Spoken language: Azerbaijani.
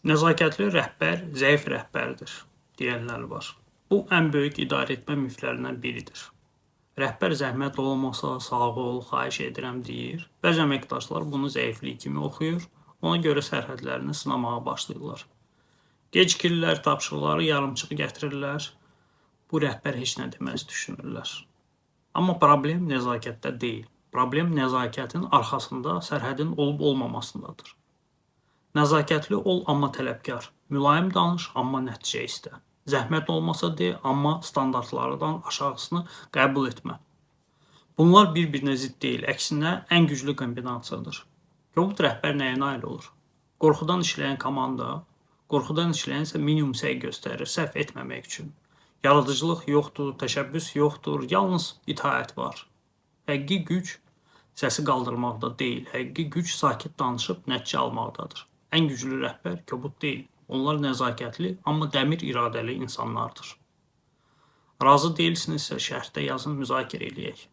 Nəzakətli rəhbər zəif rəhbərdir deyənlər var. Bu, ən böyük idarə etmə miflərindən biridir. Rəhbər zəhmət olmasa, sağ ol, xahiş edirəm deyir. Bəzi əməkdaşlar bunu zəiflik kimi oxuyur, ona görə sərhədlərini sınamağa başlayırlar. Gecikirlər, tapşırıqları yarımçıq gətirirlər. Bu rəhbər heç nə deməz düşünürlər. Amma problem nəzakətdə deyil. Problem nəzakətin arxasında sərhədin olub-olmamasındadır. Nəzakətli ol, amma tələbkar. Mülayim danış, amma nəticə istə. Zəhmət olmasa de, amma standartlardan aşağısını qəbul etmə. Bunlar bir-birinə zidd deyil, əksinə ən güclü kombinasiyadır. Kobud rəhbər nəyə nail olur? Qorxudan işləyən komanda, qorxudan işləyən isə minimum səy göstərir, səhv etməmək üçün. Yaradıcılıq yoxdur, təşəbbüs yoxdur, yalnız itaət var. Həqiqi güc səsi qaldırmaqda deyil, həqiqi güc sakit danışıb nəticə almaqdadır. Ən güclü rəhbər kobud deyil. Onlar nəzakətli, amma dəmir iradəli insanlardır. Razı deyilsinizsə şərhdə yazın, müzakirə eləyək.